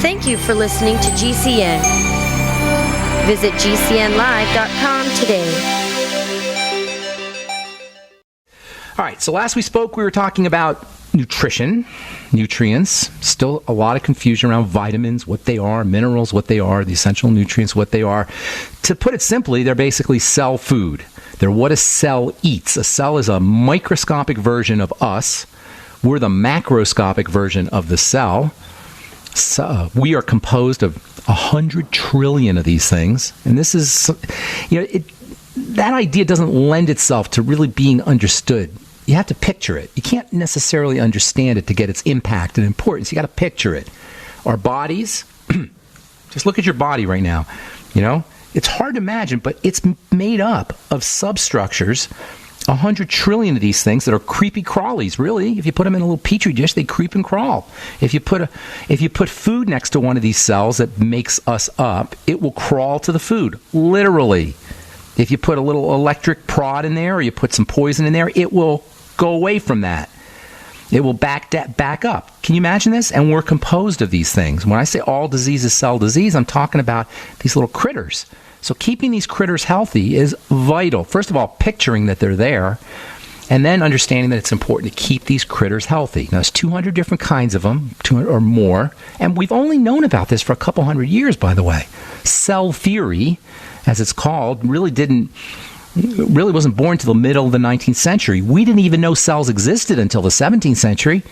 Thank you for listening to GCN. Visit GCNlive.com today. All right, so last we spoke, we were talking about nutrition, nutrients. Still a lot of confusion around vitamins, what they are, minerals, what they are, the essential nutrients, what they are. To put it simply, they're basically cell food. They're what a cell eats. A cell is a microscopic version of us. We're the macroscopic version of the cell. So we are composed of 100 trillion of these things. And this is, that idea doesn't lend itself to really being understood. You have to picture it. You can't necessarily understand it to get its impact and importance. You got to picture it. Our bodies, just look at your body right now. It's hard to imagine, but it's made up of substructures, 100 trillion of these things that are creepy crawlies. Really, if you put them in a little petri dish, they creep and crawl. If you put food next to one of these cells that makes us up, it will crawl to the food, literally. If you put a little electric prod in there, or you put some poison in there, it will go away from that. It will back up. Can you imagine this? And we're composed of these things. When I say all disease is cell disease, I'm talking about these little critters. So keeping these critters healthy is vital. First of all, picturing that they're there, and then understanding that it's important to keep these critters healthy. Now, there's 200 different kinds of them, 200 or more, and we've only known about this for a couple hundred years, by the way. Cell theory, as it's called, really wasn't born until the middle of the 19th century. We didn't even know cells existed until the 17th century.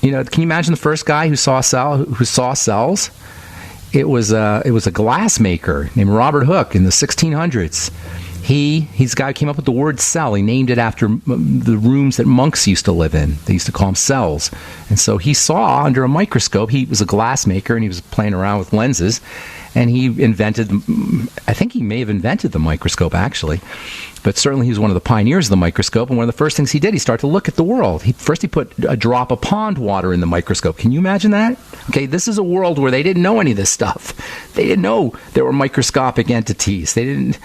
Can you imagine the first guy who saw cells? It was a glassmaker named Robert Hooke in the 1600s. He's the guy who came up with the word cell. He named it after the rooms that monks used to live in. They used to call them cells. And so he saw under a microscope. He was a glassmaker, and he was playing around with lenses. And he I think he may have invented the microscope, actually. But certainly he was one of the pioneers of the microscope. And one of the first things he did, he started to look at the world. First he put a drop of pond water in the microscope. Can you imagine that? Okay, this is a world where they didn't know any of this stuff. They didn't know there were microscopic entities. They didn't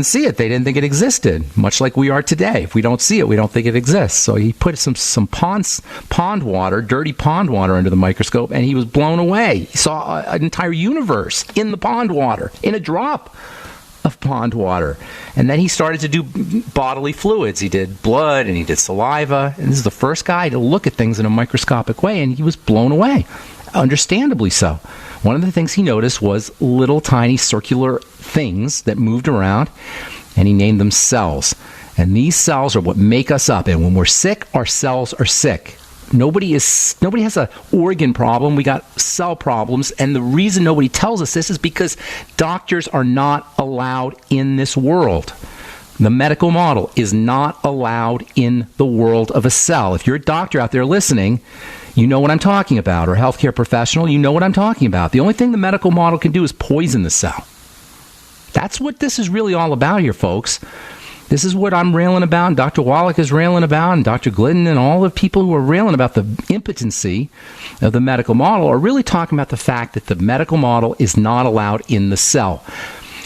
see it. They didn't think it existed, much like we are today. If we don't see it, we don't think it exists. So he put some pond water, dirty pond water under the microscope, and he was blown away. He saw an entire universe in the pond water, in a drop of pond water. And then he started to do bodily fluids. He did blood and he did saliva. And this is the first guy to look at things in a microscopic way, and he was blown away. Understandably so. One of the things he noticed was little tiny circular things that moved around, and he named them cells. And these cells are what make us up. And when we're sick, our cells are sick. Nobody has an organ problem. We got cell problems. And the reason nobody tells us this is because doctors are not allowed in this world. The medical model is not allowed in the world of a cell. If you're a doctor out there listening, you know what I'm talking about, or a healthcare professional, you know what I'm talking about. The only thing the medical model can do is poison the cell. That's what this is really all about here, folks. This is what I'm railing about, and Dr. Wallach is railing about, and Dr. Glidden, and all the people who are railing about the impotency of the medical model are really talking about the fact that the medical model is not allowed in the cell.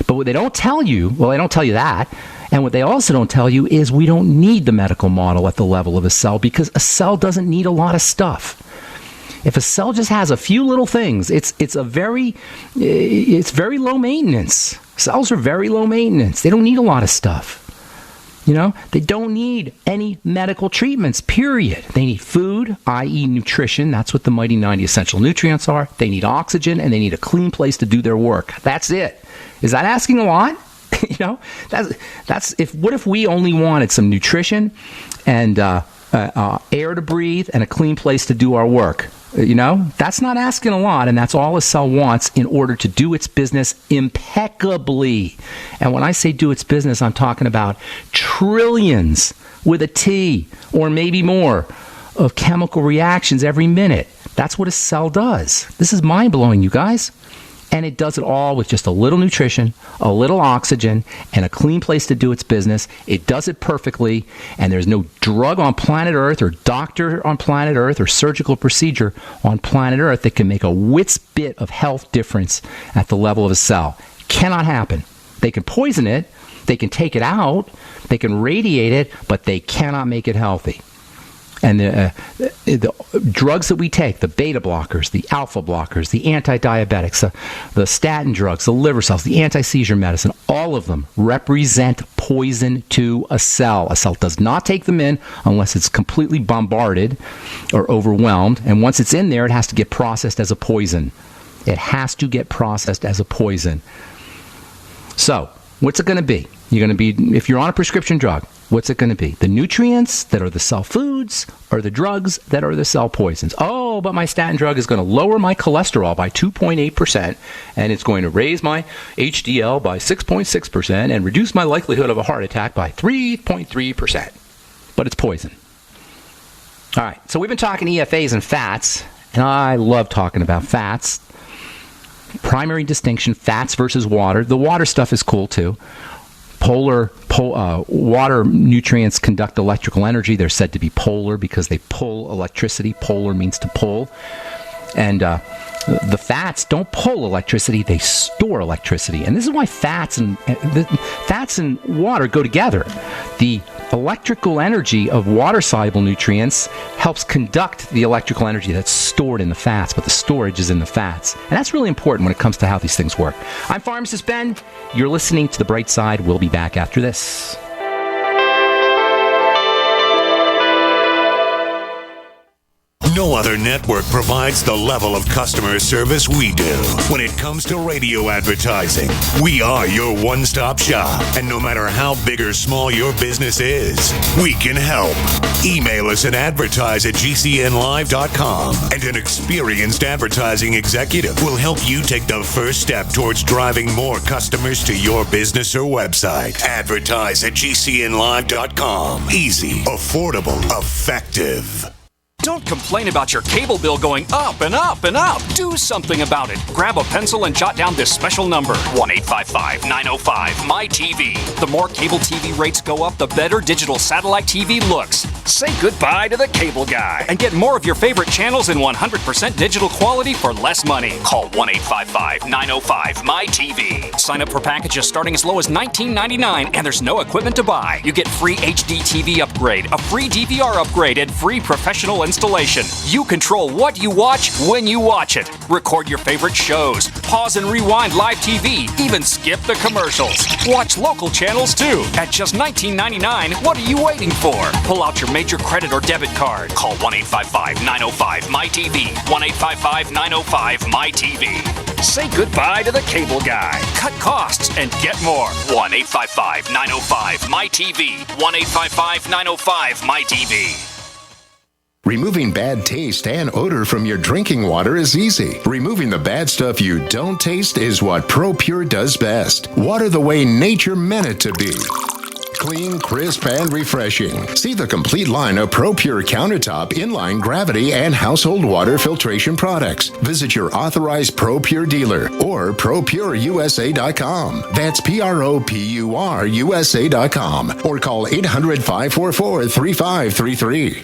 But what they don't tell you, they don't tell you that, and what they also don't tell you is we don't need the medical model at the level of a cell, because a cell doesn't need a lot of stuff. If a cell just has a few little things, it's very low maintenance. Cells are very low maintenance. They don't need a lot of stuff. They don't need any medical treatments, period. They need food, i.e. nutrition. That's what the mighty 90 essential nutrients are. They need oxygen, and they need a clean place to do their work. That's it. Is that asking a lot? What if we only wanted some nutrition and air to breathe and a clean place to do our work? That's not asking a lot, and that's all a cell wants in order to do its business impeccably. And when I say do its business, I'm talking about trillions with a T, or maybe more, of chemical reactions every minute. That's what a cell does. This is mind-blowing, you guys. And it does it all with just a little nutrition, a little oxygen, and a clean place to do its business. It does it perfectly, and there's no drug on planet Earth or doctor on planet Earth or surgical procedure on planet Earth that can make a whit's bit of health difference at the level of a cell. Cannot happen. They can poison it, they can take it out, they can radiate it, but they cannot make it healthy. And the drugs that we take, the beta blockers, the alpha blockers, the anti-diabetics, the statin drugs, the liver cells, the anti-seizure medicine, all of them represent poison to a cell. A cell does not take them in unless it's completely bombarded or overwhelmed. And once it's in there, it has to get processed as a poison. It has to get processed as a poison. So, what's it going to be? You're going to be, if you're on a prescription drug, what's it going to be? The nutrients that are the cell foods or the drugs that are the cell poisons? Oh, but my statin drug is going to lower my cholesterol by 2.8%, and it's going to raise my HDL by 6.6% and reduce my likelihood of a heart attack by 3.3%. But it's poison. All right, so we've been talking EFAs and fats, and I love talking about fats. Primary distinction, fats versus water. The water stuff is cool too. Water nutrients conduct electrical energy. They're said to be polar because they pull electricity. Polar means to pull. And the fats don't pull electricity, they store electricity. And this is why fats and water go together. The electrical energy of water-soluble nutrients helps conduct the electrical energy that's stored in the fats, but the storage is in the fats. And that's really important when it comes to how these things work. I'm Pharmacist Ben. You're listening to The Bright Side. We'll be back after this. No other network provides the level of customer service we do. When it comes to radio advertising, we are your one-stop shop. And no matter how big or small your business is, we can help. Email us at advertise@gcnlive.com, and an experienced advertising executive will help you take the first step towards driving more customers to your business or website. Advertise@gcnlive.com. Easy, affordable, effective. Don't complain about your cable bill going up and up and up. Do something about it. Grab a pencil and jot down this special number, 1-855-905-MY-TV. The more cable TV rates go up, the better digital satellite TV looks. Say goodbye to the cable guy and get more of your favorite channels in 100% digital quality for less money. Call 1-855-905-MY-TV. Sign up for packages starting as low as $19.99, and there's no equipment to buy. You get free HD TV upgrade, a free DVR upgrade, and free professional installation. You control what you watch when you watch it. Record your favorite shows, pause and rewind live TV, even skip the commercials. Watch local channels too. At just $19.99, what are you waiting for? Pull out your major credit or debit card. Call 1-855-905-MY-TV. 1-855-905-MY-TV. Say goodbye to the cable guy. Cut costs and get more. 1-855-905-MY-TV. 1-855-905-MY-TV. Removing bad taste and odor from your drinking water is easy. Removing the bad stuff you don't taste is what ProPure does best. Water the way nature meant it to be. Clean, crisp, and refreshing. See the complete line of ProPure countertop, inline, gravity, and household water filtration products. Visit your authorized ProPure dealer or ProPureUSA.com. That's ProPureUSA.com. Or call 800-544-3533.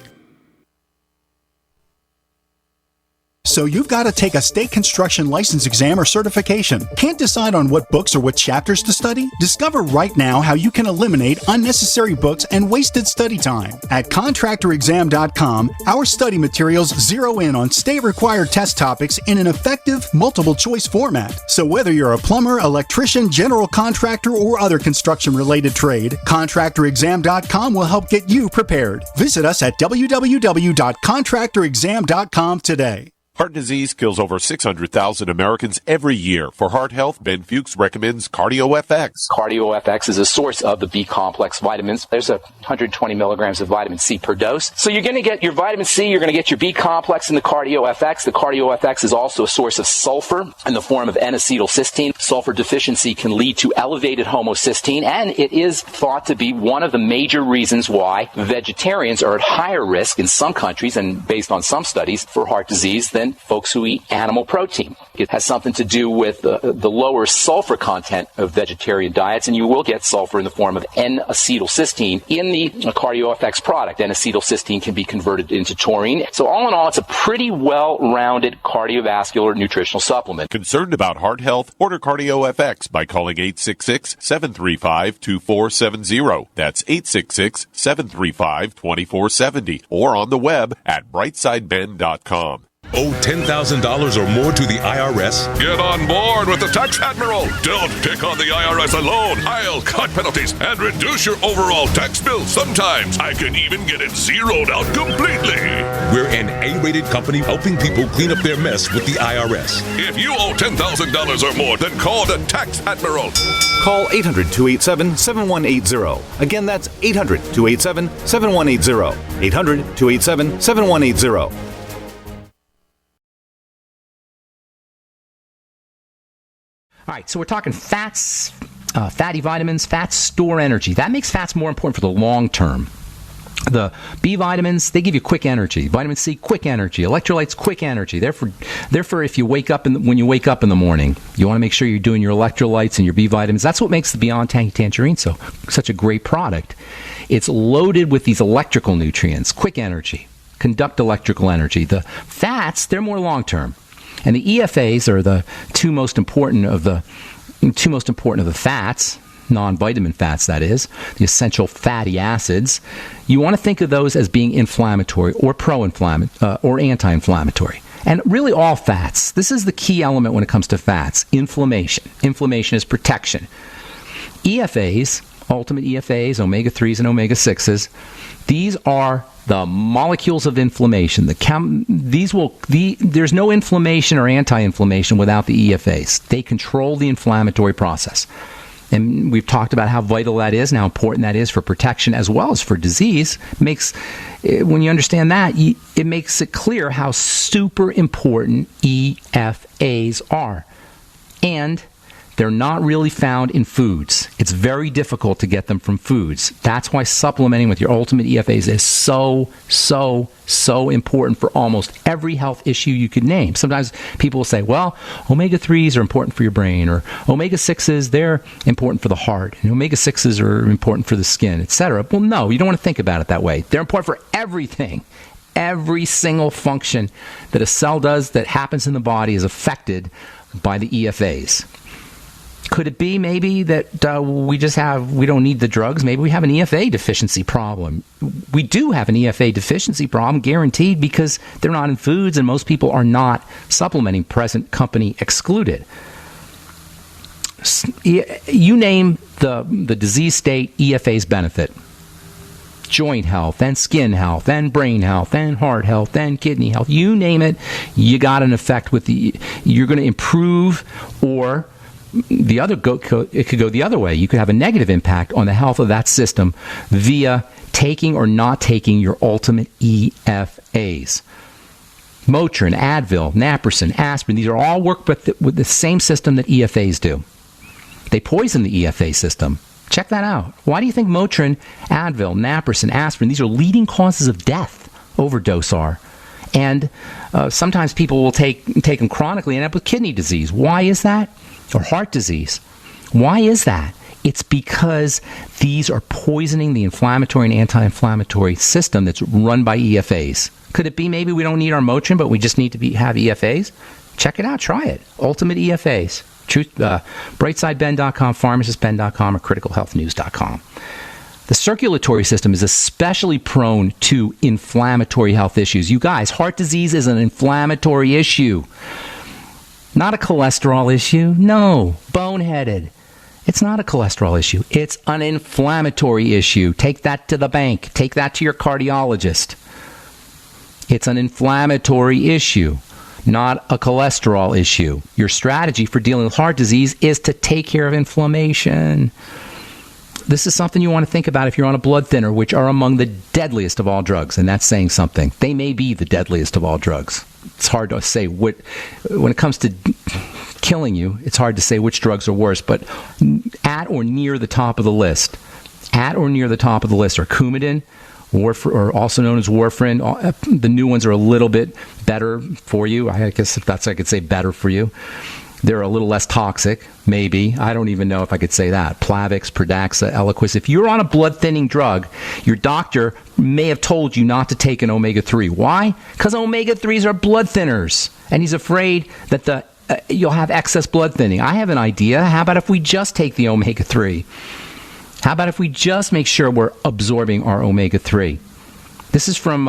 So you've got to take a state construction license exam or certification. Can't decide on what books or what chapters to study? Discover right now how you can eliminate unnecessary books and wasted study time. At contractorexam.com, our study materials zero in on state-required test topics in an effective, multiple-choice format. So whether you're a plumber, electrician, general contractor, or other construction-related trade, contractorexam.com will help get you prepared. Visit us at www.contractorexam.com today. Heart disease kills over 600,000 Americans every year. For heart health, Ben Fuchs recommends CardioFX. CardioFX is a source of the B-complex vitamins. There's 120 milligrams of vitamin C per dose. So you're going to get your vitamin C, you're going to get your B-complex in the CardioFX. The CardioFX is also a source of sulfur in the form of N-acetylcysteine. Sulfur deficiency can lead to elevated homocysteine, and it is thought to be one of the major reasons why vegetarians are at higher risk in some countries, and based on some studies, for heart disease than than folks who eat animal protein. It has something to do with the lower sulfur content of vegetarian diets, and you will get sulfur in the form of N-acetylcysteine in the CardioFX product. N-acetylcysteine can be converted into taurine. So all in all, it's a pretty well-rounded cardiovascular nutritional supplement. Concerned about heart health? Order CardioFX by calling 866-735-2470. That's 866-735-2470. Or on the web at brightsideben.com. Owe $10,000 or more to the IRS? Get on board with the Tax Admiral. Don't pick on the IRS alone. I'll cut penalties and reduce your overall tax bill. Sometimes I can even get it zeroed out completely. We're an A-rated company helping people clean up their mess with the IRS. If you owe $10,000 or more, then call the Tax Admiral. Call 800-287-7180. Again, that's 800-287-7180. 800-287-7180. All right, so we're talking fats, fatty vitamins. Fats store energy. That makes fats more important for the long term. The B vitamins, they give you quick energy. Vitamin C, quick energy. Electrolytes, quick energy. They're for if you wake up when you wake up in the morning. You want to make sure you're doing your electrolytes and your B vitamins. That's what makes the Beyond Tangy Tangerine such a great product. It's loaded with these electrical nutrients, quick energy, conduct electrical energy. The fats, they're more long term. And the EFAs are the two most important of the fats, non-vitamin fats, that is, the essential fatty acids. You want to think of those as being inflammatory or pro-inflammatory or anti-inflammatory. And really all fats. This is the key element when it comes to fats. Inflammation. Inflammation is protection. EFAs, ultimate EFAs, omega-3s and omega-6s, these are the molecules of inflammation. There's no inflammation or anti-inflammation without the EFAs. They control the inflammatory process. And we've talked about how vital that is and how important that is for protection as well as for disease. When you understand that, it makes it clear how super important EFAs are. And they're not really found in foods. It's very difficult to get them from foods. That's why supplementing with your ultimate EFAs is so important for almost every health issue you could name. Sometimes people will say, well, omega-3s are important for your brain, or omega-6s, they're important for the heart, and omega-6s are important for the skin, etc. Well, no, you don't want to think about it that way. They're important for everything. Every single function that a cell does that happens in the body is affected by the EFAs. Could it be maybe that we don't need the drugs? Maybe we have an EFA deficiency problem. We do have an EFA deficiency problem, guaranteed, because they're not in foods and most people are not supplementing, present company excluded. You name the disease state, EFAs benefit. Joint health, and skin health, and brain health, and heart health, and kidney health. You name it, you got an effect with you're going to improve, or it could go the other way. You could have a negative impact on the health of that system via taking or not taking your ultimate EFAs. Motrin, Advil, naproxen, aspirin, these are all work with the same system that EFAs do. They poison the EFA system. Check that out. Why do you think Motrin, Advil, naproxen, aspirin, these are leading causes of death? Overdose are. And sometimes people will take them chronically and end up with kidney disease. Why is that? Or heart disease. Why is that? It's because these are poisoning the inflammatory and anti-inflammatory system that's run by EFAs. Could it be maybe we don't need our Motrin, but we just need to have EFAs? Check it out. Try it. Ultimate EFAs. BrightSideBen.com, PharmacistBen.com, or CriticalHealthNews.com. The circulatory system is especially prone to inflammatory health issues. You guys, heart disease is an inflammatory issue. Not a cholesterol issue. No. Boneheaded. It's not a cholesterol issue. It's an inflammatory issue. Take that to the bank. Take that to your cardiologist. It's an inflammatory issue, not a cholesterol issue. Your strategy for dealing with heart disease is to take care of inflammation. This is something you want to think about if you're on a blood thinner, which are among the deadliest of all drugs, and that's saying something. They may be the deadliest of all drugs. It's hard to say when it comes to killing you, it's hard to say which drugs are worse, but at or near the top of the list are Coumadin, or also known as warfarin. The new ones are a little bit better for you. I guess if that's, I could say better for you. They're a little less toxic, maybe. I don't even know if I could say that. Plavix, Pradaxa, Eliquis. If you're on a blood-thinning drug, your doctor may have told you not to take an omega-3. Why? Because omega-3s are blood thinners, and he's afraid that you'll have excess blood thinning. I have an idea. How about if we just take the omega-3? How about if we just make sure we're absorbing our omega-3? This is from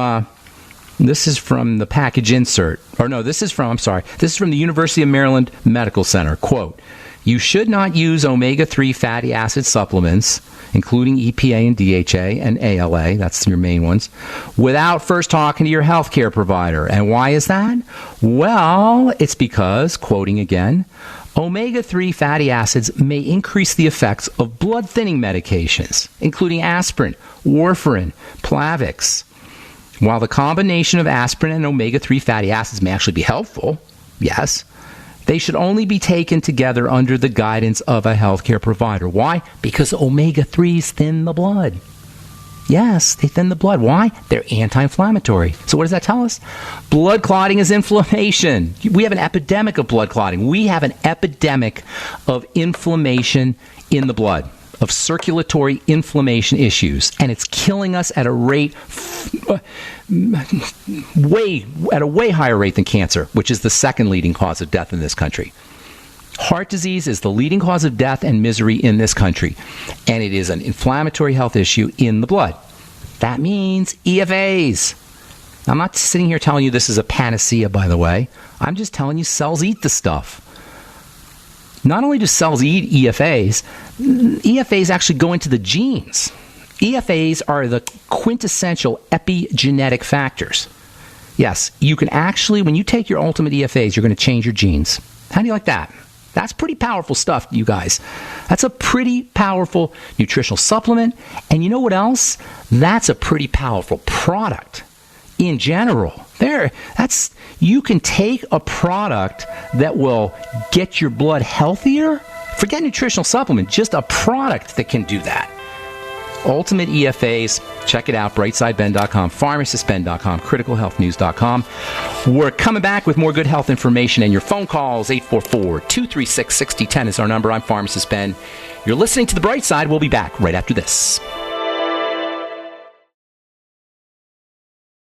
the package insert. This is from the University of Maryland Medical Center. Quote, you should not use omega-3 fatty acid supplements, including EPA and DHA and ALA, that's your main ones, without first talking to your healthcare provider. And why is that? Well, it's because, quoting again, omega-3 fatty acids may increase the effects of blood-thinning medications, including aspirin, warfarin, Plavix. While the combination of aspirin and omega-3 fatty acids may actually be helpful, yes, they should only be taken together under the guidance of a healthcare provider. Why? Because omega-3s thin the blood. Yes, they thin the blood. Why? They're anti-inflammatory. So what does that tell us? Blood clotting is inflammation. We have an epidemic of blood clotting. We have an epidemic of inflammation in the blood, of circulatory inflammation issues, and it's killing us at a rate way higher rate than cancer, which is the second leading cause of death in this country. Heart disease is the leading cause of death and misery in this country, and it is an inflammatory health issue in the blood. That means EFAs. I'm not sitting here telling you this is a panacea, by the way. I'm just telling you cells eat the stuff. Not only do cells eat EFAs, EFAs actually go into the genes. EFAs are the quintessential epigenetic factors. Yes, you can actually, when you take your ultimate EFAs, you're going to change your genes. How do you like that? That's pretty powerful stuff, you guys. That's a pretty powerful nutritional supplement. And you know what else? That's a pretty powerful product in general. You can take a product that will get your blood healthier. Forget nutritional supplement, just a product that can do that. Ultimate EFAs, check it out, brightsideben.com, pharmacistben.com, criticalhealthnews.com. We're coming back with more good health information and your phone calls. 844-236-6010 is our number. I'm Pharmacist Ben. You're listening to The Bright Side. We'll be back right after this.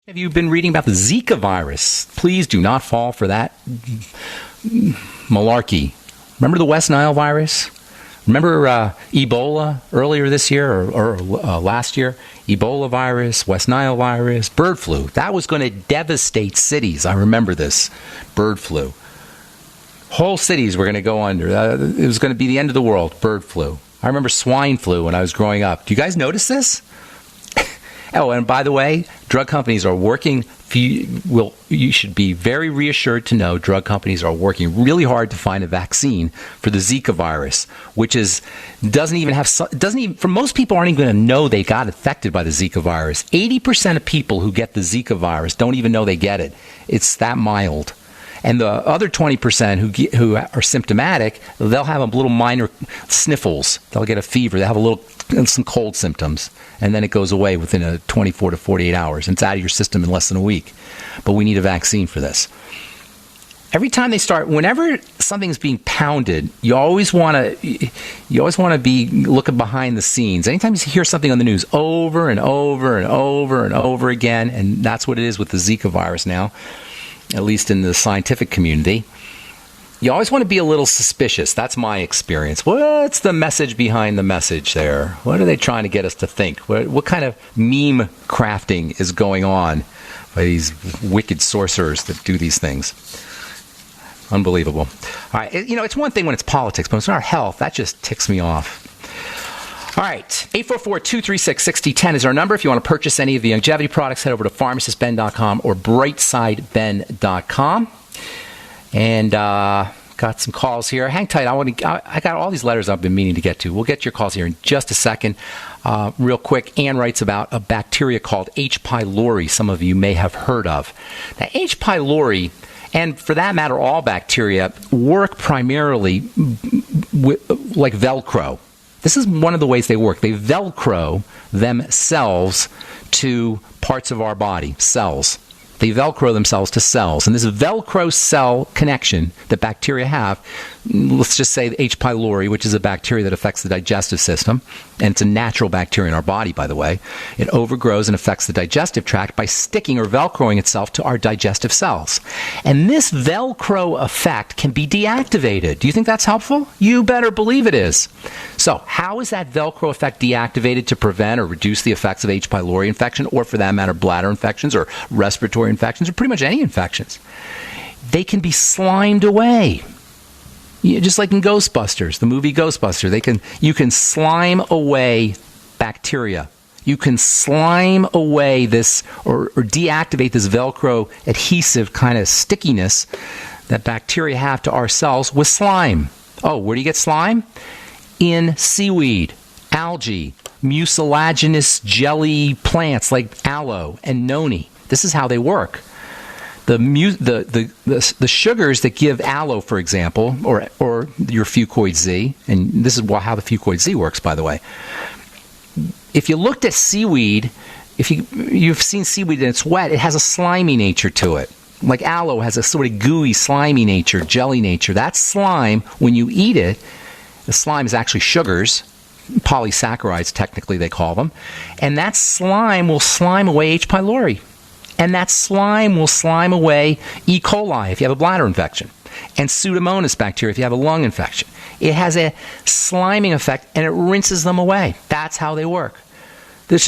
Have you been reading about the Zika virus? Please do not fall for that malarkey. Remember the West Nile virus? Remember Ebola earlier this year or last year? Ebola virus, West Nile virus, bird flu. That was going to devastate cities. I remember this. Bird flu. Whole cities were going to go under. It was going to be the end of the world. Bird flu. I remember swine flu when I was growing up. Do you guys notice this? Oh, and by the way, drug companies are working. You should be very reassured to know drug companies are working really hard to find a vaccine for the Zika virus, which for most people aren't even going to know they got affected by the Zika virus. 80% of people who get the Zika virus don't even know they get it. It's that mild. And the other 20% who are symptomatic, they'll have a little minor sniffles. They'll get a fever. They'll have some cold symptoms. And then it goes away within 24 to 48 hours. And it's out of your system in less than a week. But we need a vaccine for this. Every time whenever something's being pounded, you always want to be looking behind the scenes. Anytime you hear something on the news over and over and over and over again, and that's what it is with the Zika virus now, at least in the scientific community, you always want to be a little suspicious. That's my experience. What's the message behind the message there? What are they trying to get us to think? What kind of meme crafting is going on by these wicked sorcerers that do these things? Unbelievable. All right, it's one thing when it's politics, but when it's our health, that just ticks me off. All right, 844-236-6010 is our number. If you want to purchase any of the longevity products, head over to pharmacistben.com or brightsideben.com. And got some calls here. Hang tight. I got all these letters I've been meaning to get to. We'll get your calls here in just a second. Real quick, Ann writes about a bacteria called H. pylori, some of you may have heard of. Now, H. pylori, and for that matter, all bacteria, work primarily like Velcro. This is one of the ways they work. They Velcro themselves to parts of our body, cells. They Velcro themselves to cells. And this Velcro cell connection that bacteria have, let's just say H. pylori, which is a bacteria that affects the digestive system, and it's a natural bacteria in our body, by the way. It overgrows and affects the digestive tract by sticking or Velcroing itself to our digestive cells. And this Velcro effect can be deactivated. Do you think that's helpful? You better believe it is. So how is that Velcro effect deactivated to prevent or reduce the effects of H. pylori infection, or for that matter, bladder infections or respiratory infections, or pretty much any infections? They can be slimed away. Just like in Ghostbusters, the movie Ghostbusters, you can slime away bacteria. You can slime away this or deactivate this Velcro adhesive kind of stickiness that bacteria have to our cells with slime. Oh, where do you get slime? In seaweed, algae, mucilaginous jelly plants like aloe and noni. This is how they work. The sugars that give aloe, for example, or your Fuchs Z, and this is how the Fuchs Z works, by the way. If you looked at seaweed, if you've seen seaweed and it's wet, it has a slimy nature to it. Like aloe has a sort of gooey, slimy nature, jelly nature. That slime, when you eat it, the slime is actually sugars, polysaccharides technically they call them, and that slime will slime away H. pylori. And that slime will slime away E. coli if you have a bladder infection, and Pseudomonas bacteria if you have a lung infection. It has a sliming effect, and it rinses them away. That's how they work.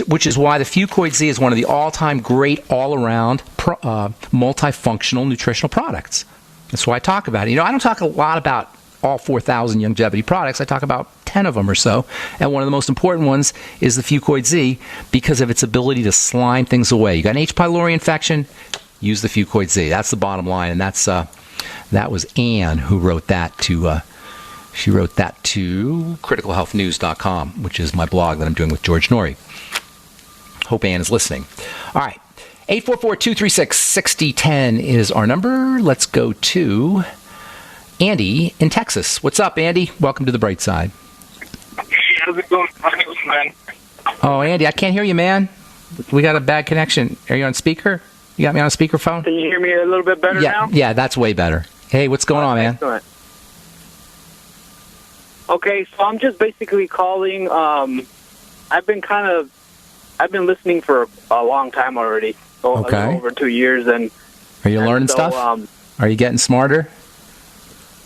Which is why the Fuchs Z is one of the all-time great, all-around, multifunctional nutritional products. That's why I talk about it. I don't talk a lot about all 4,000 longevity products. I talk about 10 of them or so. And one of the most important ones is the Fuchs Z because of its ability to slime things away. You got an H. pylori infection, use the Fuchs Z. That's the bottom line. And that was Anne who wrote that to she wrote that to criticalhealthnews.com, which is my blog that I'm doing with George Norrie. Hope Anne is listening. All right. 844-236-6010 is our number. Let's go to Andy in Texas. What's up, Andy? Welcome to the bright side. Hey, how's it going, man? Oh, Andy, I can't hear you, man. We got a bad connection. Are you on speaker? You got me on a speakerphone? Can you hear me a little bit better now? Yeah, that's way better. Hey, what's going on, man? Excellent. Okay, so I'm just basically calling. I've been listening for a long time already. Okay. Over 2 years, and are you learning stuff? Are you getting smarter?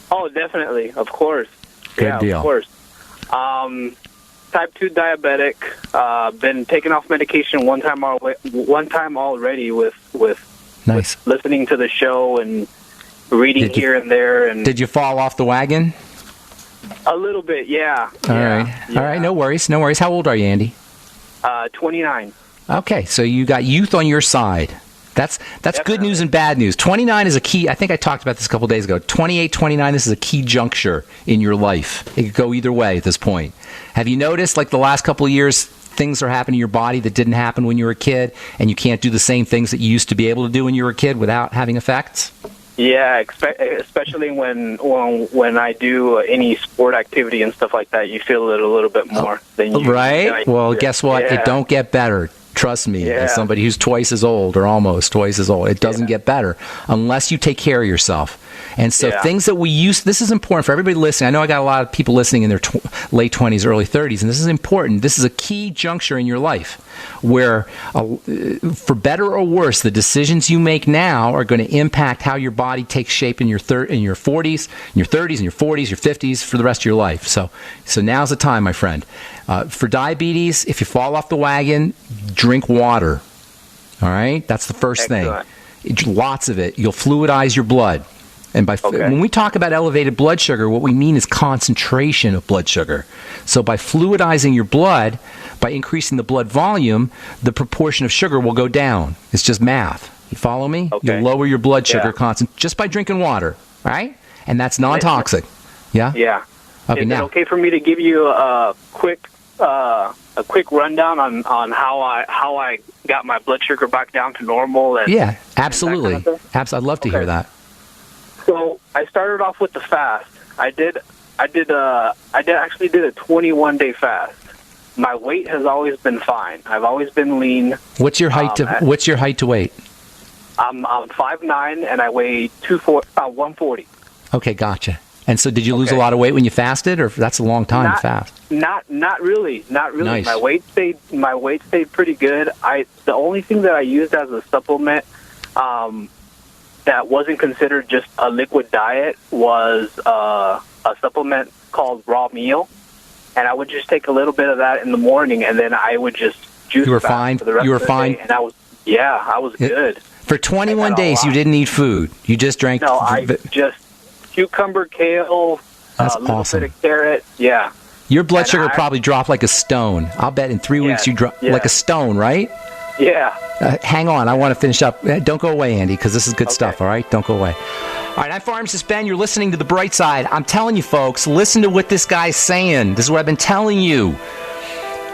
Oh, definitely, of course. Good deal. Of course. Type 2 diabetic. Been taking off medication one time already with nice listening to the show and reading here and there. And did you fall off the wagon? A little bit, yeah. All right. No worries. How old are you, Andy? 29. Okay, so you got youth on your side. That's good news and bad news. 29 is a key. I think I talked about this a couple of days ago. 28, 29, this is a key juncture in your life. It could go either way at this point. Have you noticed, like the last couple of years, things are happening to your body that didn't happen when you were a kid, and you can't do the same things that you used to be able to do when you were a kid without having effects? Yeah, especially when I do any sport activity and stuff like that, you feel it a little bit more than you. Right? Well, guess what? Yeah. It don't get better. Trust me, as somebody who's twice as old or almost twice as old, it doesn't get better unless you take care of yourself. And so things that we use, this is important for everybody listening. I know I got a lot of people listening in their late 20s, early 30s, and this is important. This is a key juncture in your life where, for better or worse, the decisions you make now are going to impact how your body takes shape in your 40s, in your 30s, in your 40s, your 50s, for the rest of your life. So now's the time, my friend. For diabetes, if you fall off the wagon, drink water. All right? That's the first thing. Lots of it. You'll fluidize your blood. And when we talk about elevated blood sugar, what we mean is concentration of blood sugar. So by fluidizing your blood, by increasing the blood volume, the proportion of sugar will go down. It's just math. You follow me? You'll lower your blood sugar just by drinking water. All right? And that's non-toxic. Yeah? Yeah. Okay, is it okay for me to give you a quick rundown on how I got my blood sugar back down to normal? Yeah, absolutely. I'd love to hear that. So I started off with the fast. I did actually did a 21-day fast. My weight has always been fine. I've always been lean. What's your height to weight? I'm 5'9", and I weigh 140. Okay, gotcha. And so, did you lose a lot of weight when you fasted, or that's a long time to fast? Not really. Nice. My weight stayed pretty good. The only thing that I used as a supplement that wasn't considered just a liquid diet was a supplement called raw meal, and I would just take a little bit of that in the morning, and then I would just juice. You were fine. For the rest you were of the fine. Day, and I was good. For 21 days, you didn't eat food. You just drank. No, I just cucumber, kale, that's a little awesome. bit of carrot. Yeah. Your blood sugar probably dropped like a stone. I'll bet in 3 weeks you dropped like a stone, right? Yeah. Hang on. I want to finish up. Don't go away, Andy, because this is good stuff, all right? Don't go away. All right, I'm Pharmacist Ben. You're listening to The Bright Side. I'm telling you, folks, listen to what this guy's saying. This is what I've been telling you.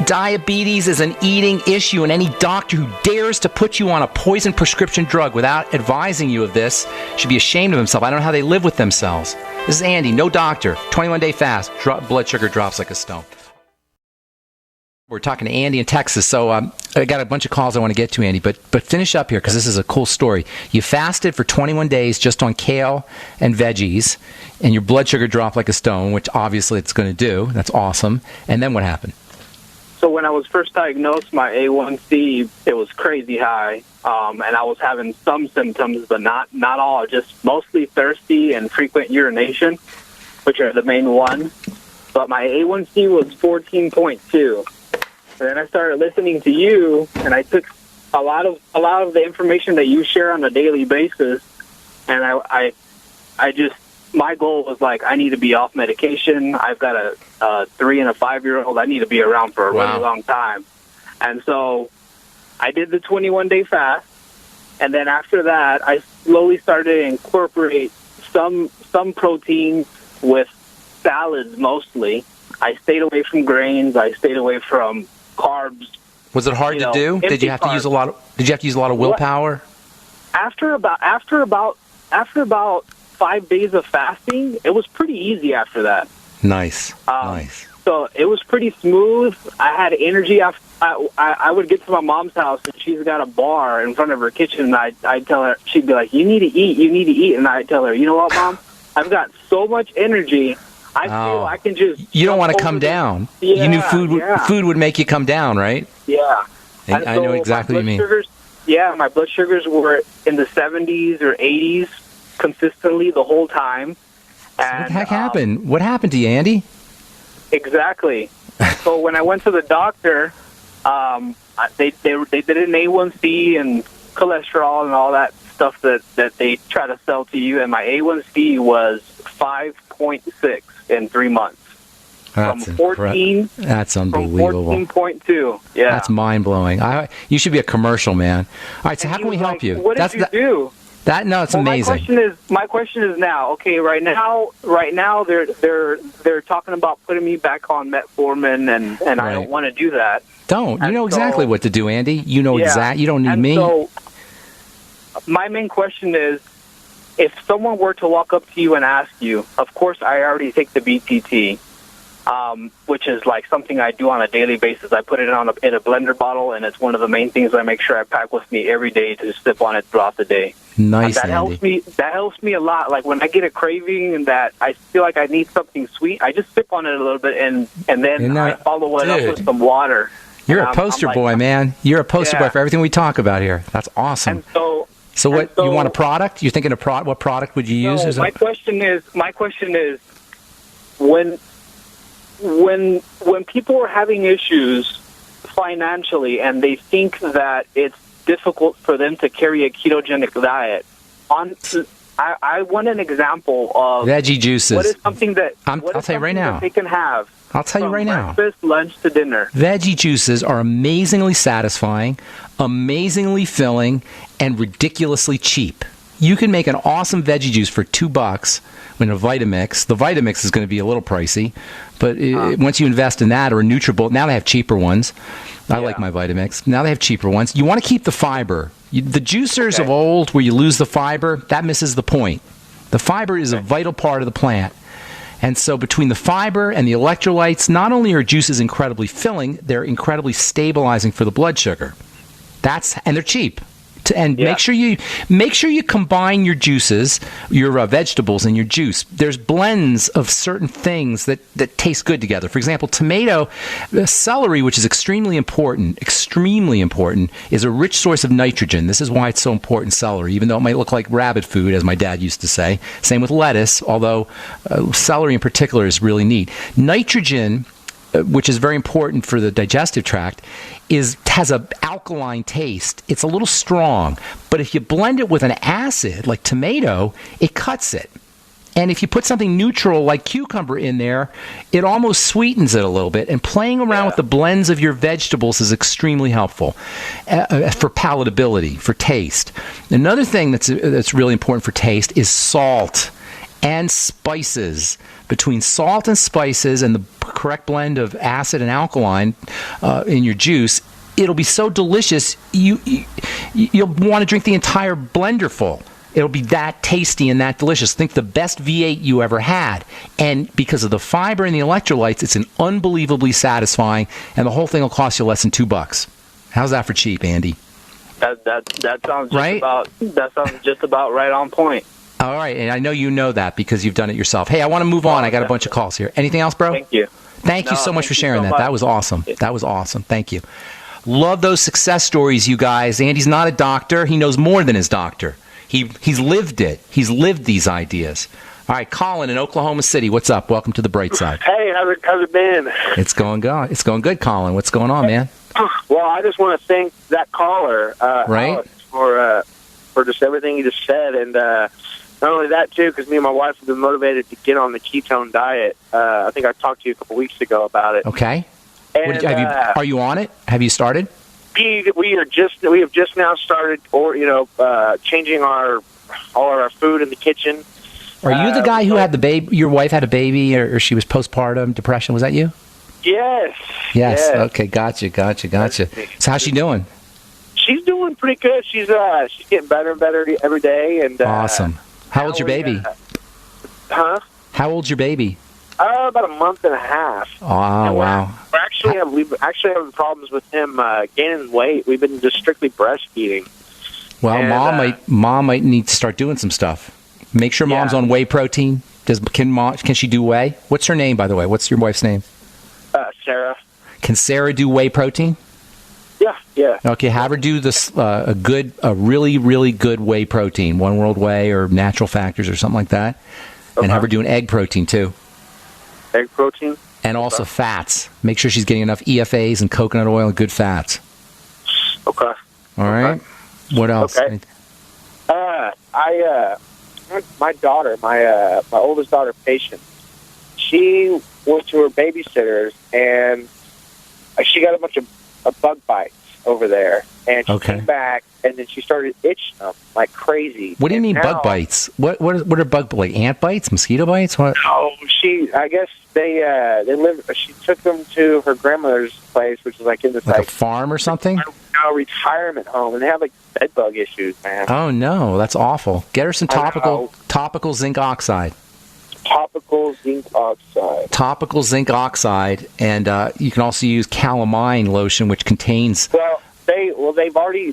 Diabetes is an eating issue, and any doctor who dares to put you on a poison prescription drug without advising you of this should be ashamed of himself. I don't know how they live with themselves. This is Andy, no doctor, 21-day fast, blood sugar drops like a stone. We're talking to Andy in Texas, so I got a bunch of calls I want to get to, Andy, but finish up here because this is a cool story. You fasted for 21 days just on kale and veggies, and your blood sugar dropped like a stone, which obviously it's going to do. That's awesome. And then what happened? So when I was first diagnosed, my A1C, it was crazy high, and I was having some symptoms, but not all, just mostly thirsty and frequent urination, which are the main ones. But my A1C was 14.2. And then I started listening to you, and I took a lot of the information that you share on a daily basis, and I just, my goal was like, I need to be off medication. I've got a 3 and a 5-year-old. I need to be around for a really long time. And so I did the 21-day fast, and then after that, I slowly started to incorporate some protein with salads mostly. I stayed away from grains. I stayed away from carbs. Was it hard to do? Did you have to use a lot of willpower? After about 5 days of fasting, it was pretty easy after that. Nice. Nice. So it was pretty smooth. I had energy. I would get to my mom's house, and she's got a bar in front of her kitchen, and I'd tell her, she'd be like, you need to eat. And I'd tell her, you know what, Mom? I've got so much energy. I feel I can just... You don't want to come down. Yeah, you knew food would make you come down, right? Yeah. I know exactly what you mean. My blood sugars were in the 70s or 80s consistently the whole time. And, what the heck happened? What happened to you, Andy? Exactly. So when I went to the doctor, they did an A1C and cholesterol and all that stuff that they try to sell to you, and my A1C was 5.6 in 3 months. That's from 14. That's unbelievable. From 14.2. Yeah. That's mind blowing. You should be a commercial, man. All right, so how can we help you? What did you do? It's amazing. My question is now. Okay, right now they're talking about putting me back on metformin, and right. I don't want to do that. Don't. You know exactly what to do, Andy. You know exactly. You don't need me. So my main question is, if someone were to walk up to you and ask you, of course, I already take the BTT, which is like something I do on a daily basis. I put it in a blender bottle, and it's one of the main things I make sure I pack with me every day to sip on it throughout the day. Nice, that Andy. helps me a lot. Like when I get a craving and that I feel like I need something sweet, I just sip on it a little bit, and then I follow it up with some water. You're a poster boy, man. You're a poster boy for everything we talk about here. That's awesome. And so you want a product? You're thinking what product would you use? My question is when people are having issues financially and they think that it's difficult for them to carry a ketogenic diet, I want an example of veggie juices. What is something that I'll tell you right now they can have? I'll tell you right now. Breakfast, lunch to dinner. Veggie juices are amazingly satisfying, amazingly filling, and ridiculously cheap. You can make an awesome veggie juice for $2 in a Vitamix. The Vitamix is going to be a little pricey, but once you invest in that or a Nutribullet, now they have cheaper ones. I like my Vitamix. Now they have cheaper ones. You want to keep the fiber. The juicers of old, where you lose the fiber, that misses the point. The fiber is a vital part of the plant. And so between the fiber and the electrolytes, not only are juices incredibly filling, they're incredibly stabilizing for the blood sugar. And they're cheap. Make sure you combine your juices, your vegetables, and your juice. There's blends of certain things that taste good together. For example, celery, which is extremely important, is a rich source of nitrogen. This is why it's so important, celery, even though it might look like rabbit food, as my dad used to say. Same with lettuce, although celery in particular is really neat. Nitrogen, which is very important for the digestive tract, has an alkaline taste. It's a little strong, but if you blend it with an acid like tomato, it cuts it. And if you put something neutral like cucumber in there, it almost sweetens it a little bit. And playing around with the blends of your vegetables is extremely helpful for palatability, for taste. Another thing that's really important for taste is salt and spices. Between salt and spices and the correct blend of acid and alkaline in your juice, it'll be so delicious you'll want to drink the entire blender full. It'll be that tasty and that delicious. Think the best V8 you ever had. And because of the fiber and the electrolytes, it's an unbelievably satisfying, and the whole thing will cost you less than $2. How's that for cheap, Andy? That sounds just about right on point. All right, and I know you know that because you've done it yourself. Hey, I want to move on. I got a bunch of calls here. Anything else, bro? Thank you. Thank you so much for sharing that. That was awesome. That was awesome. Thank you. Love those success stories, you guys. Andy's not a doctor. He knows more than his doctor. He's lived it. He's lived these ideas. All right, Colin in Oklahoma City. What's up? Welcome to the bright side. Hey, how's it been? It's going good, Colin. What's going on, man? Well, I just want to thank that caller, Alex, for just everything he just said, and not only that too, because me and my wife have been motivated to get on the ketone diet. I think I talked to you a couple weeks ago about it. Okay. And, are you on it? Have you started? We have just now started, changing all of our food in the kitchen. Are you the guy who had the baby? Your wife had a baby, or she was postpartum depression? Was that you? Yes. Yes. Okay. Gotcha. So how's she doing? She's doing pretty good. She's getting better and better every day. And awesome. How old's your baby? Huh? How old's your baby? About a month and a half. Oh, wow. We've actually having problems with him gaining weight. We've been just strictly breastfeeding. Well, and, mom might need to start doing some stuff. Make sure mom's on whey protein. Can she do whey? What's her name, by the way? What's your wife's name? Sarah. Can Sarah do whey protein? Yeah. Okay, have her do this a really, really good whey protein, One World Whey or Natural Factors or something like that, and have her do an egg protein too. Egg protein. And also fats. Make sure she's getting enough EFAs and coconut oil and good fats. Okay. All right. What else? Okay. My daughter, my oldest daughter, Patience, she went to her babysitter's and she got a bunch of bug bites over there, and she came back, and then she started itching them like crazy. What do you mean bug bites? What are bug bites? Like ant bites, mosquito bites? What? No, I guess they live. She took them to her grandmother's place, which is like in this like a farm or something. Retirement home, and they have like bed bug issues, man. Oh no, that's awful. Get her some topical zinc oxide. Topical zinc oxide, and you can also use calamine lotion, which contains. They've already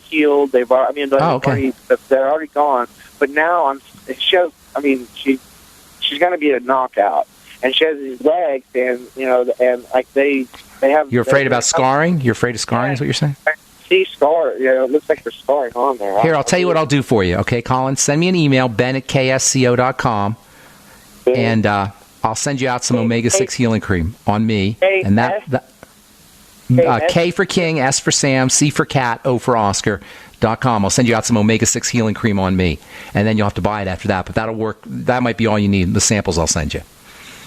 healed. They're already gone. But now she's going to be a knockout, and she has these legs, and like they have. You're afraid about scarring? You're afraid of scarring? Is what you're saying? See scar. It looks like there's scarring on there. Here, I'll tell you what I'll do for you. Okay, Colin, send me an email, ben@ksco.com, and I'll send you out some omega-6 healing cream on me, and that K for King, S for Sam, C for Cat, O for Oscar.com. I'll send you out some omega-6 healing cream on me, and then you'll have to buy it after that. But that'll work. That might be all you need. The samples I'll send you.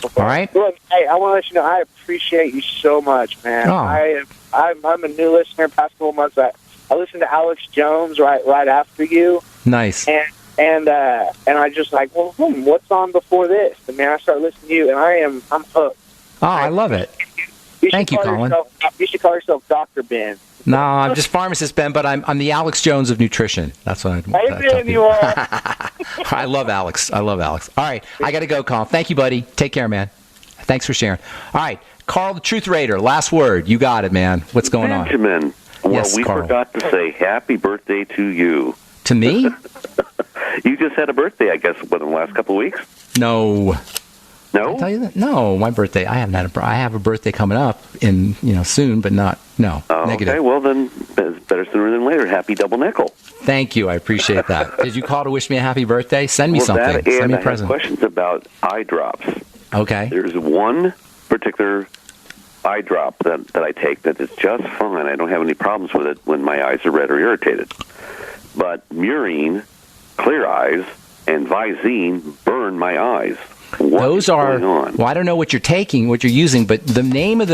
Okay. All right. Look, hey, I want to let you know I appreciate you so much, man. Oh. I'm a new listener. Past couple months, I listened to Alex Jones right after you. Nice. And I just like, what's on before this? And man, I started listening to you, and I'm hooked. Oh, I love it. Thank you, Colin. You should call yourself Dr. Ben. No, I'm just Pharmacist Ben, but I'm the Alex Jones of nutrition. That's what I tell people. You are. I love Alex. All right, I got to go, Colin. Thank you, buddy. Take care, man. Thanks for sharing. All right, Karl, the Truth Raider. Last word. You got it, man. What's going on? Benjamin. Well, yes, we Karl. forgot to say happy birthday to you. To me? You just had a birthday, I guess, in the last couple of weeks? No. No? Did I tell you that? No, my birthday. I have a birthday coming up in soon, but not. No. Negative. Okay, well then, better sooner than later. Happy double nickel. Thank you. I appreciate that. Did you call to wish me a happy birthday? Send me something. Send me a present. I have questions about eye drops. Okay. There's one particular eye drop that I take that is just fine. I don't have any problems with it when my eyes are red or irritated. But Murine, Clear Eyes, and Visine burn my eyes. Those are, well, I don't know what you're taking, what you're using, but the name of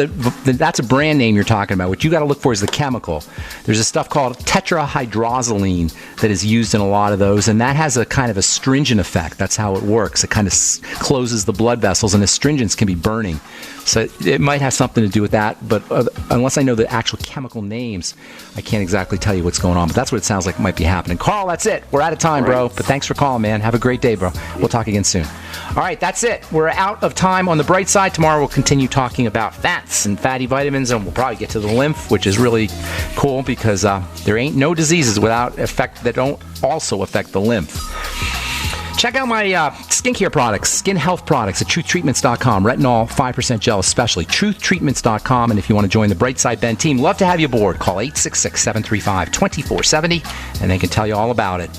that's a brand name you're talking about. What you got to look for is the chemical. There's a stuff called tetrahydrozoline that is used in a lot of those, and that has a kind of astringent effect. That's how it works. It kind of closes the blood vessels, and astringents can be burning. So it might have something to do with that, but unless I know the actual chemical names, I can't exactly tell you what's going on. But that's what it sounds like might be happening. Karl, that's it. We're out of time, bro. But thanks for calling, man. Have a great day, bro. We'll talk again soon. All right, that's it. We're out of time. On the bright side, tomorrow we'll continue talking about fats and fatty vitamins, and we'll probably get to the lymph, which is really cool because there ain't no diseases without effect that don't also affect the lymph. Check out my skincare products, skin health products at truthtreatments.com. Retinol 5% gel especially. Truthtreatments.com. And if you want to join the Brightside Ben team, love to have you aboard. Call 866-735-2470 and they can tell you all about it.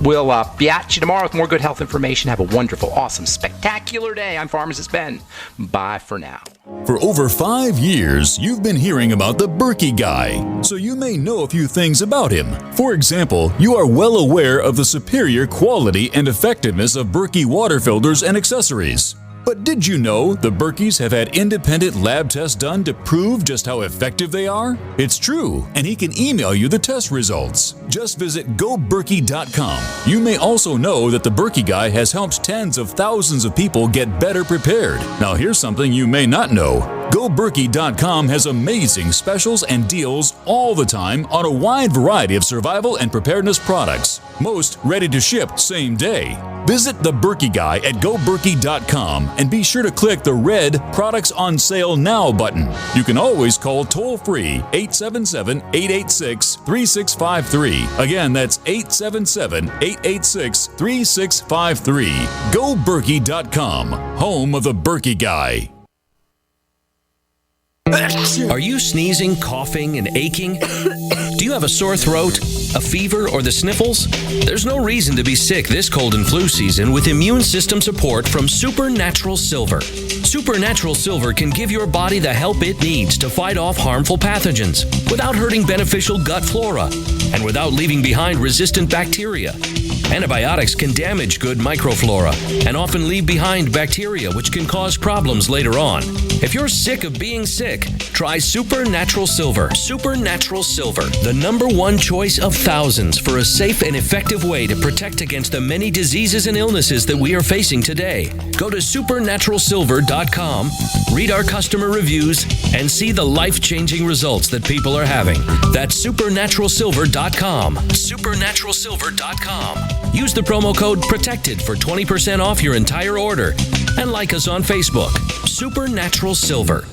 We'll be at you tomorrow with more good health information. Have a wonderful, awesome, spectacular day. I'm Pharmacist Ben. Bye for now. For over 5 years, you've been hearing about the Berkey guy, so you may know a few things about him. For example, you are well aware of the superior quality and effectiveness of Berkey water filters and accessories. But did you know the Berkeys have had independent lab tests done to prove just how effective they are? It's true, and he can email you the test results. Just visit goberkey.com. You may also know that the Berkey guy has helped tens of thousands of people get better prepared. Now here's something you may not know. GoBerkey.com has amazing specials and deals all the time on a wide variety of survival and preparedness products. Most ready to ship same day. Visit the Berkey Guy at GoBerkey.com and be sure to click the red Products on Sale Now button. You can always call toll-free 877-886-3653. Again, that's 877-886-3653. GoBerkey.com, home of the Berkey Guy. Are you sneezing, coughing, and aching? Do you have a sore throat, a fever, or the sniffles? There's no reason to be sick this cold and flu season with immune system support from Supernatural Silver. Supernatural Silver can give your body the help it needs to fight off harmful pathogens without hurting beneficial gut flora and without leaving behind resistant bacteria. Antibiotics can damage good microflora and often leave behind bacteria which can cause problems later on. If you're sick of being sick, try Supernatural Silver. Supernatural Silver, the #1 choice of thousands for a safe and effective way to protect against the many diseases and illnesses that we are facing today. Go to supernaturalsilver.com, read our customer reviews, and see the life-changing results that people are having. That's supernaturalsilver.com. Supernaturalsilver.com. Use the promo code PROTECTED for 20% off your entire order. And like us on Facebook. Supernatural Silver.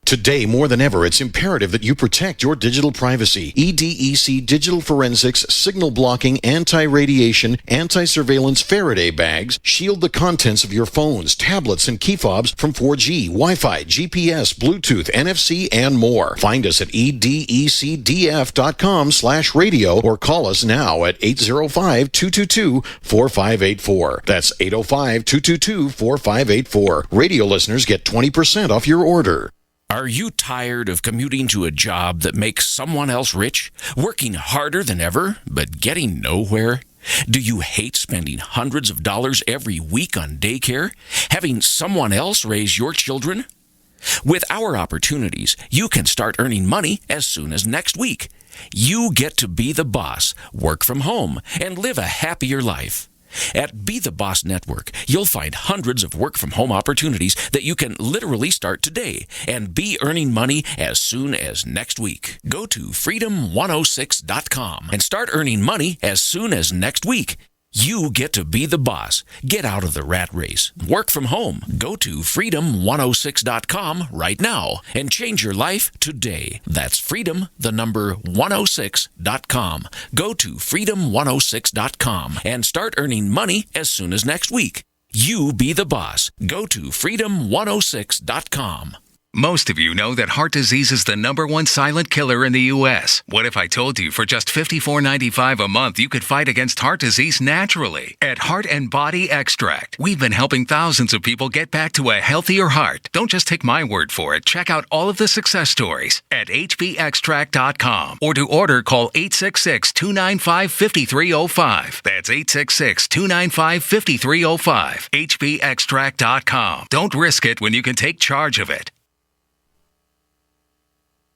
Today, more than ever, it's imperative that you protect your digital privacy. EDEC Digital Forensics Signal Blocking Anti-Radiation Anti-Surveillance Faraday Bags shield the contents of your phones, tablets, and key fobs from 4G, Wi-Fi, GPS, Bluetooth, NFC, and more. Find us at edecdf.com/radio or call us now at 805-222-4584. That's 805-222-4584. Radio listeners get 20% off your order. Are you tired of commuting to a job that makes someone else rich, working harder than ever, but getting nowhere? Do you hate spending hundreds of dollars every week on daycare, having someone else raise your children? With our opportunities, you can start earning money as soon as next week. You get to be the boss, work from home, and live a happier life. At Be the Boss Network, you'll find hundreds of work-from-home opportunities that you can literally start today and be earning money as soon as next week. Go to freedom106.com and start earning money as soon as next week. You get to be the boss. Get out of the rat race. Work from home. Go to freedom106.com right now and change your life today. That's freedom106.com. Go to freedom106.com and start earning money as soon as next week. You be the boss. Go to freedom106.com. Most of you know that heart disease is the #1 silent killer in the U.S. What if I told you for just $54.95 a month you could fight against heart disease naturally? At Heart and Body Extract, we've been helping thousands of people get back to a healthier heart. Don't just take my word for it. Check out all of the success stories at hbextract.com, or to order, call 866-295-5305. That's 866-295-5305. hbextract.com. Don't risk it when you can take charge of it.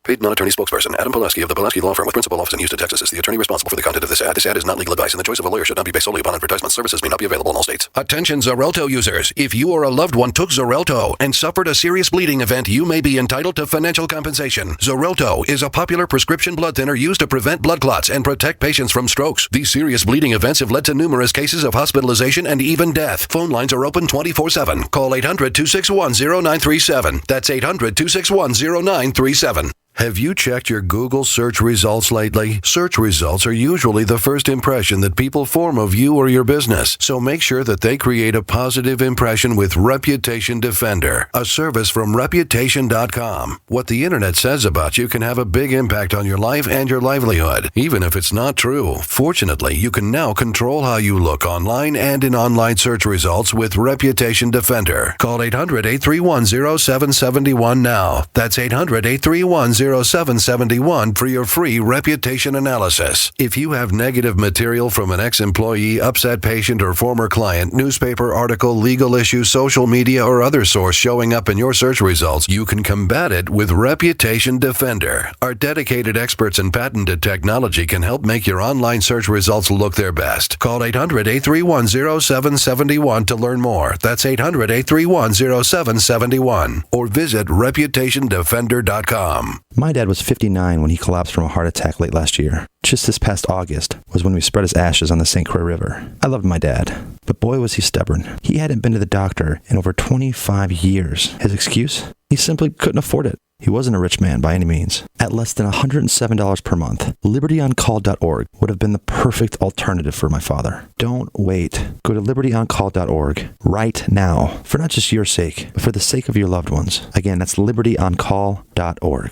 Paid non-attorney spokesperson Adam Pulaski of the Pulaski Law Firm with principal office in Houston, Texas is the attorney responsible for the content of this ad. This ad is not legal advice, and the choice of a lawyer should not be based solely upon advertisement. Services may not be available in all states. Attention Xarelto users. If you or a loved one took Xarelto and suffered a serious bleeding event, you may be entitled to financial compensation. Xarelto is a popular prescription blood thinner used to prevent blood clots and protect patients from strokes. These serious bleeding events have led to numerous cases of hospitalization and even death. Phone lines are open 24/7. Call 800-261-0937. That's 800-261-0937. Have you checked your Google search results lately? Search results are usually the first impression that people form of you or your business, so make sure that they create a positive impression with Reputation Defender, a service from Reputation.com. What the internet says about you can have a big impact on your life and your livelihood, even if it's not true. Fortunately, you can now control how you look online and in online search results with Reputation Defender. Call 800-831-0771 now. That's 800-831-0771 for your free reputation analysis. If you have negative material from an ex-employee, upset patient, or former client, newspaper article, legal issue, social media, or other source showing up in your search results, you can combat it with Reputation Defender. Our dedicated experts in patented technology can help make your online search results look their best. Call 800-831-0771 to learn more. That's 800-831-0771. Or visit reputationdefender.com. My dad was 59 when he collapsed from a heart attack late last year. Just this past August was when we spread his ashes on the St. Croix River. I loved my dad, but boy was he stubborn. He hadn't been to the doctor in over 25 years. His excuse? He simply couldn't afford it. He wasn't a rich man by any means. At less than $107 per month, libertyoncall.org would have been the perfect alternative for my father. Don't wait. Go to libertyoncall.org right now, for not just your sake, but for the sake of your loved ones. Again, that's libertyoncall.org.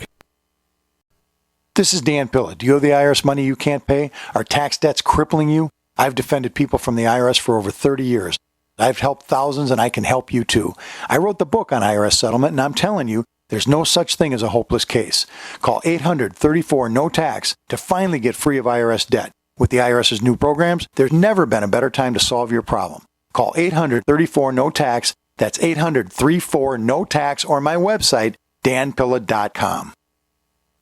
This is Dan Pilla. Do you owe the IRS money you can't pay? Are tax debts crippling you? I've defended people from the IRS for over 30 years. I've helped thousands, and I can help you too. I wrote the book on IRS settlement, and I'm telling you, there's no such thing as a hopeless case. Call 800-34-NO-TAX to finally get free of IRS debt. With the IRS's new programs, there's never been a better time to solve your problem. Call 800-34-NO-TAX. That's 800-34-NO-TAX, or my website, danpilla.com.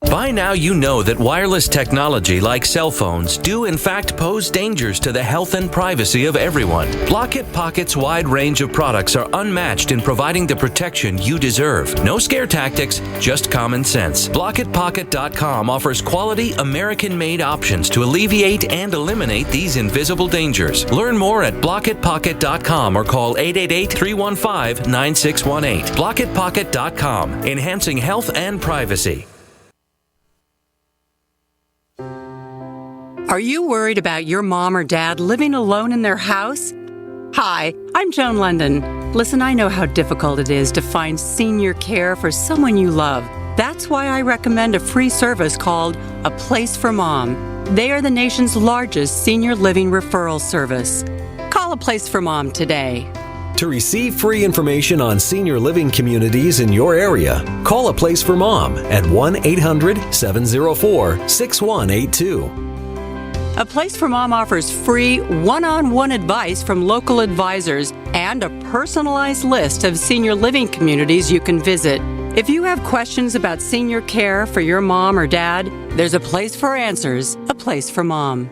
By now you know that wireless technology like cell phones do in fact pose dangers to the health and privacy of everyone. Block-It Pocket's wide range of products are unmatched in providing the protection you deserve. No scare tactics, just common sense. BlockItPocket.com offers quality American-made options to alleviate and eliminate these invisible dangers. Learn more at BlockItPocket.com or call 888-315-9618. BlockItPocket.com, enhancing health and privacy. Are you worried about your mom or dad living alone in their house? Hi, I'm Joan London. Listen, I know how difficult it is to find senior care for someone you love. That's why I recommend a free service called A Place for Mom. They are the nation's largest senior living referral service. Call A Place for Mom today. To receive free information on senior living communities in your area, call A Place for Mom at 1-800-704-6182. A Place for Mom offers free one-on-one advice from local advisors and a personalized list of senior living communities you can visit. If you have questions about senior care for your mom or dad, there's a place for answers, A Place for Mom.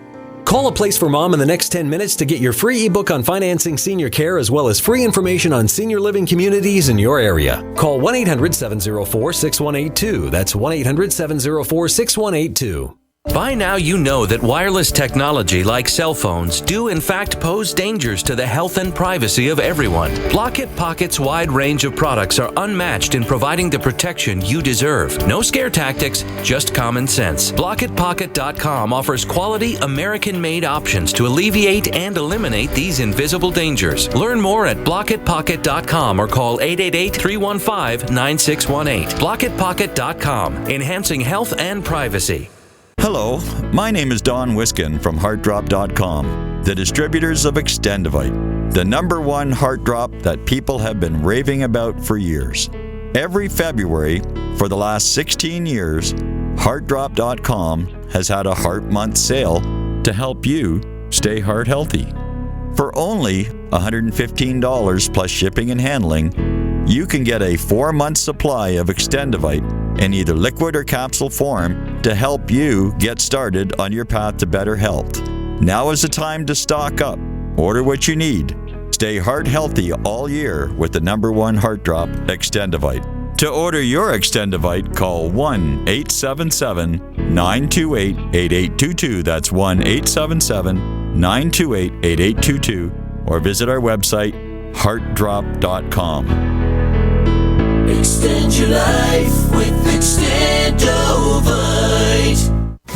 Call A Place for Mom in the next 10 minutes to get your free ebook on financing senior care as well as free information on senior living communities in your area. Call 1-800-704-6182. That's 1-800-704-6182. By now you know that wireless technology like cell phones do in fact pose dangers to the health and privacy of everyone. Block-It Pocket's wide range of products are unmatched in providing the protection you deserve. No scare tactics, just common sense. BlockItPocket.com offers quality American-made options to alleviate and eliminate these invisible dangers. Learn more at BlockItPocket.com or call 888-315-9618. BlockItPocket.com, enhancing health and privacy. Hello, my name is Don Wiskin from HeartDrop.com, the distributors of Extendivite, the #1 heart drop that people have been raving about for years. Every February for the last 16 years, HeartDrop.com has had a Heart Month sale to help you stay heart healthy. For only $115 plus shipping and handling, you can get a 4-month supply of Extendivite in either liquid or capsule form to help you get started on your path to better health. Now is the time to stock up. Order what you need. Stay heart healthy all year with the #1 heart drop, Extendivite. To order your Extendivite, call 1-877-928-8822. That's 1-877-928-8822. Or visit our website, heartdrop.com. Extend your life with Extendivite.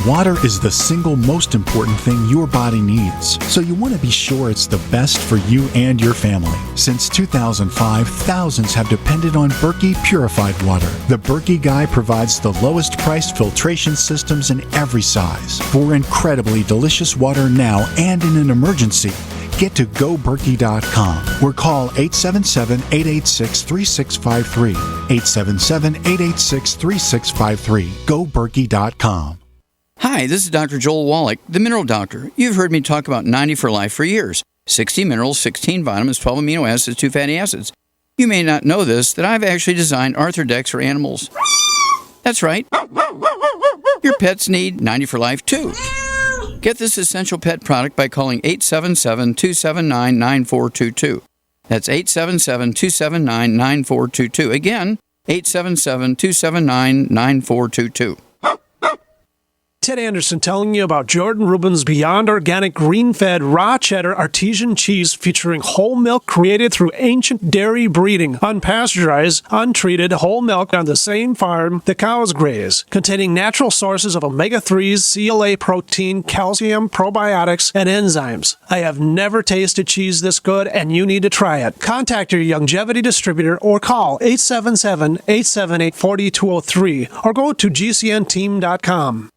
Water is the single most important thing your body needs, so you want to be sure it's the best for you and your family. Since 2005, thousands have depended on Berkey purified water. The Berkey Guy provides the lowest priced filtration systems in every size. For incredibly delicious water now and in an emergency, get to GoBerkey.com or call 877-886-3653. 877-886-3653. GoBerkey.com. Hi, this is Dr. Joel Wallach, the Mineral Doctor. You've heard me talk about 90 for Life for years. 60 minerals, 16 vitamins, 12 amino acids, 2 fatty acids. You may not know this, that I've actually designed Arthrodex for animals. That's right. Your pets need 90 for Life too. Get this essential pet product by calling 877-279-9422. That's 877-279-9422. Again, 877-279-9422. Ted Anderson telling you about Jordan Rubin's Beyond Organic Green-Fed Raw Cheddar Artesian Cheese featuring whole milk created through ancient dairy breeding, unpasteurized, untreated whole milk on the same farm the cows graze, containing natural sources of omega-3s, CLA protein, calcium, probiotics, and enzymes. I have never tasted cheese this good, and you need to try it. Contact your Longevity distributor or call 877-878-4203 or go to gcnteam.com.